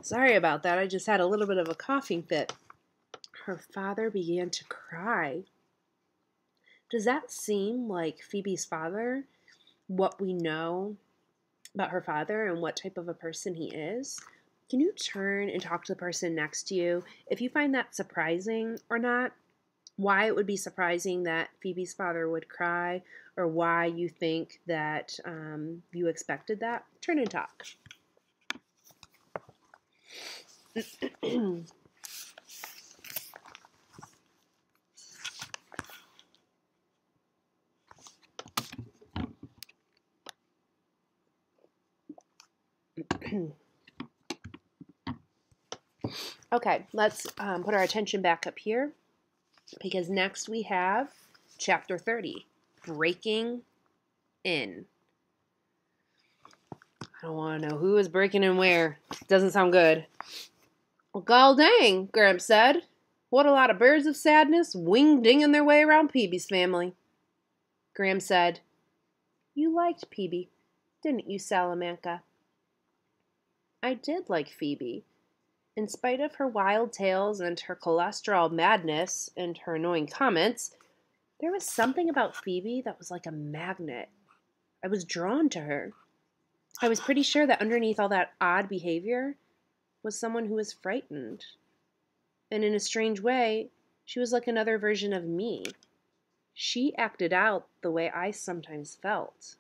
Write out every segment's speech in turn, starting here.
Sorry about that. I just had a little bit of a coughing fit. Her father began to cry. Does that seem like Phoebe's father? What we know about her father and what type of a person he is? Can you turn and talk to the person next to you if you find that surprising or not? Why it would be surprising that Phoebe's father would cry, or why you think that you expected that? Turn and talk. Okay, let's put our attention back up here, because next we have chapter 30, Breaking In. I don't want to know who is breaking in where. Doesn't sound good. Well, gall dang, Gramps said. What a lot of birds of sadness wing-dinging their way around Peebee's family. Graham said, You liked Peebee, didn't you, Salamanca? I did like Phoebe. In spite of her wild tales and her cholesterol madness and her annoying comments, there was something about Phoebe that was like a magnet. I was drawn to her. I was pretty sure that underneath all that odd behavior was someone who was frightened. And in a strange way, she was like another version of me. She acted out the way I sometimes felt.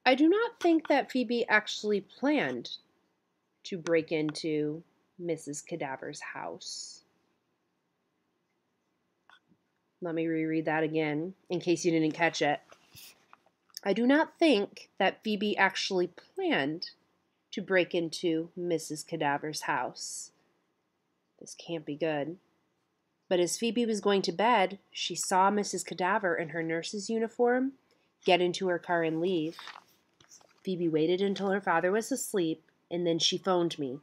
I do not think that Phoebe actually planned to break into Mrs. Cadaver's house. Let me reread that again, in case you didn't catch it. I do not think that Phoebe actually planned to break into Mrs. Cadaver's house. This can't be good. But as Phoebe was going to bed, she saw Mrs. Cadaver in her nurse's uniform get into her car and leave. Phoebe waited until her father was asleep, and then she phoned me.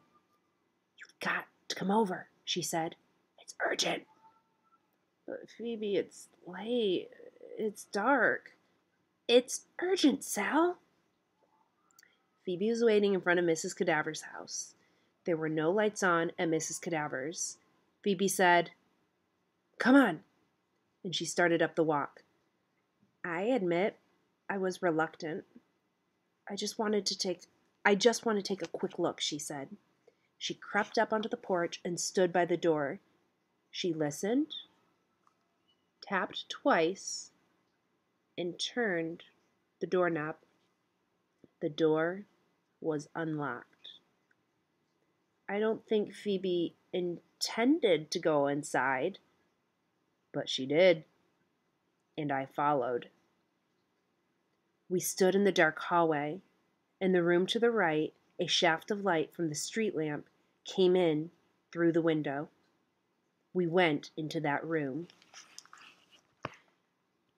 You've got to come over, she said. It's urgent. But Phoebe, it's late. It's dark. It's urgent, Sal. Phoebe was waiting in front of Mrs. Cadaver's house. There were no lights on at Mrs. Cadaver's. Phoebe said, Come on. And she started up the walk. I admit I was reluctant. I just want to take a quick look, she said. She crept up onto the porch and stood by the door. She listened, tapped twice, and turned the doorknob. The door was unlocked. I don't think Phoebe intended to go inside, but she did, and I followed. We stood in the dark hallway. In the room to the right, a shaft of light from the street lamp came in through the window. We went into that room.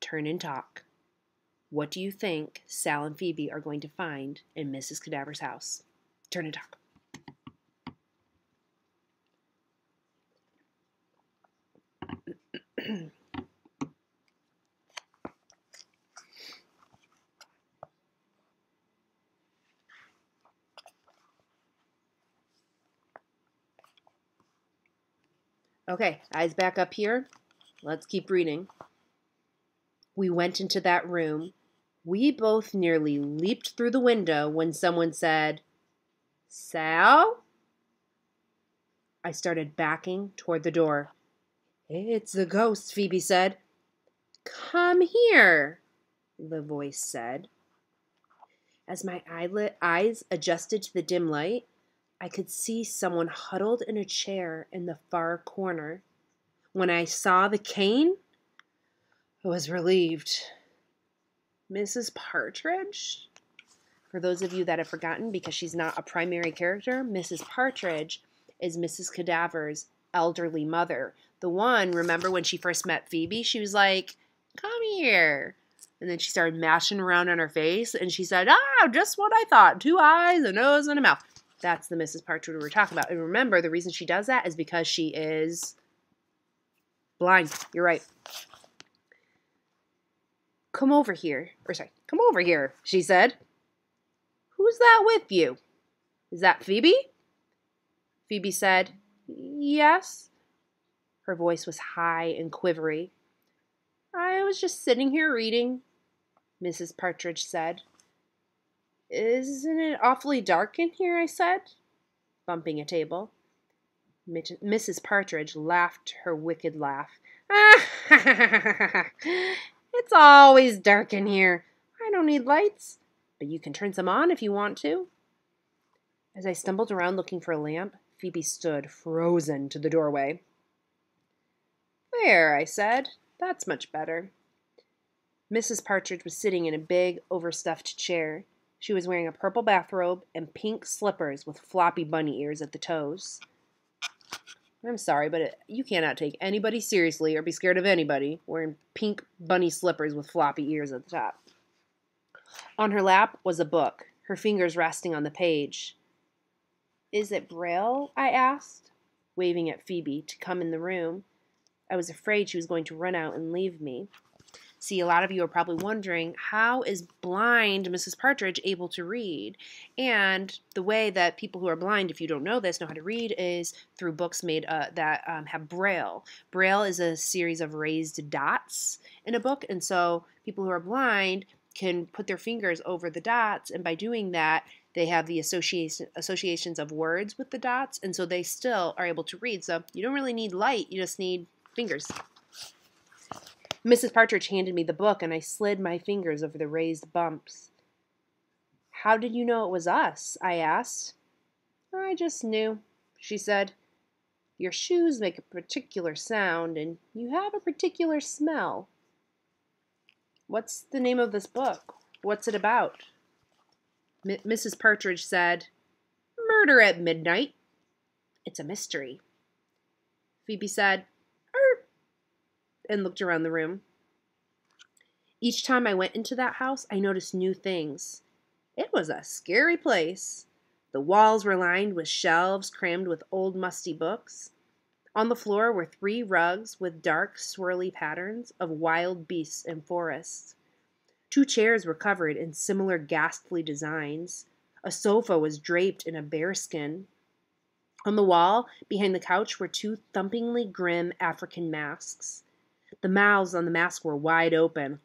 Turn and talk. What do you think Sal and Phoebe are going to find in Mrs. Cadaver's house? Turn and talk. Okay, eyes back up here. Let's keep reading. We went into that room. We both nearly leaped through the window when someone said, Sal? I started backing toward the door. It's the ghost, Phoebe said. Come here, the voice said. As my eyes adjusted to the dim light, I could see someone huddled in a chair in the far corner. When I saw the cane, I was relieved. Mrs. Partridge? For those of you that have forgotten, because she's not a primary character, Mrs. Partridge is Mrs. Cadaver's elderly mother. The one, remember when she first met Phoebe, she was like, come here. And then she started mashing around on her face, and she said, just what I thought. 2 eyes, a nose, and a mouth. That's the Mrs. Partridge we were talking about. And remember, the reason she does that is because she is blind. You're right. Come over here, she said. Who's that with you? Is that Phoebe? Phoebe said, Yes. Her voice was high and quivery. I was just sitting here reading, Mrs. Partridge said. Isn't it awfully dark in here? I said, bumping a table. Mrs. Partridge laughed her wicked laugh. It's always dark in here. I don't need lights, but you can turn some on if you want to. As I stumbled around looking for a lamp, Phoebe stood frozen to the doorway. There, I said. That's much better. Mrs. Partridge was sitting in a big, overstuffed chair. She was wearing a purple bathrobe and pink slippers with floppy bunny ears at the toes. I'm sorry, but you cannot take anybody seriously or be scared of anybody wearing pink bunny slippers with floppy ears at the top. On her lap was a book, her fingers resting on the page. Is it Braille? I asked, waving at Phoebe to come in the room. I was afraid she was going to run out and leave me. See, a lot of you are probably wondering, how is blind Mrs. Partridge able to read? And the way that people who are blind, if you don't know this, know how to read is through books made that have Braille. Braille is a series of raised dots in a book, and so people who are blind can put their fingers over the dots, and by doing that, they have the associations of words with the dots, and so they still are able to read. So you don't really need light, you just need fingers. Mrs. Partridge handed me the book, and I slid my fingers over the raised bumps. How did you know it was us? I asked. I just knew, she said. Your shoes make a particular sound, and you have a particular smell. What's the name of this book? What's it about? Mrs. Partridge said, Murder at Midnight. It's a mystery. Phoebe said, and looked around the room. Each time I went into that house, I noticed new things. It was a scary place. The walls were lined with shelves crammed with old musty books. On the floor were 3 rugs with dark, swirly patterns of wild beasts and forests. 2 chairs were covered in similar ghastly designs. A sofa was draped in a bearskin. On the wall, behind the couch, were 2 thumpingly grim African masks. The mouths on the mask were wide open,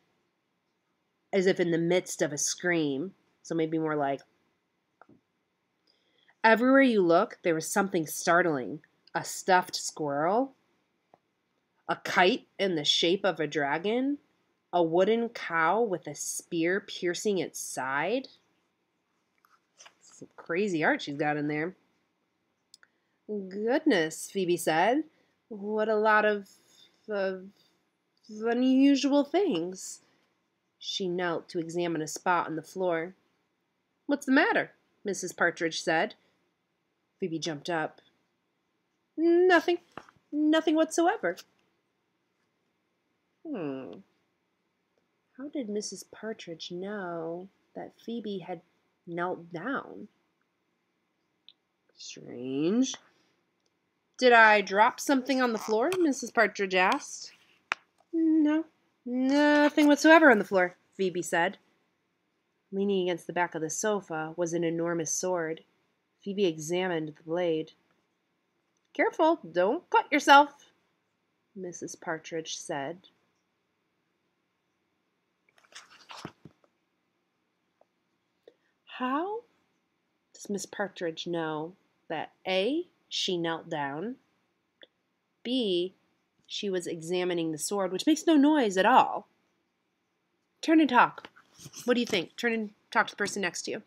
as if in the midst of a scream, so maybe more like. Everywhere you look, there was something startling. A stuffed squirrel, a kite in the shape of a dragon, a wooden cow with a spear piercing its side. Some crazy art she's got in there. Goodness, Phoebe said. What a lot of unusual things. She knelt to examine a spot on the floor. What's the matter? Mrs. Partridge said. Phoebe jumped up. Nothing. Nothing whatsoever. How did Mrs. Partridge know that Phoebe had knelt down? Strange. Did I drop something on the floor? Mrs. Partridge asked. No, nothing whatsoever on the floor, Phoebe said. Leaning against the back of the sofa was an enormous sword. Phoebe examined the blade. Careful, don't cut yourself, Mrs. Partridge said. How does Miss Partridge know that A, she knelt down, B, she was examining the sword, which makes no noise at all? Turn and talk. What do you think? Turn and talk to the person next to you.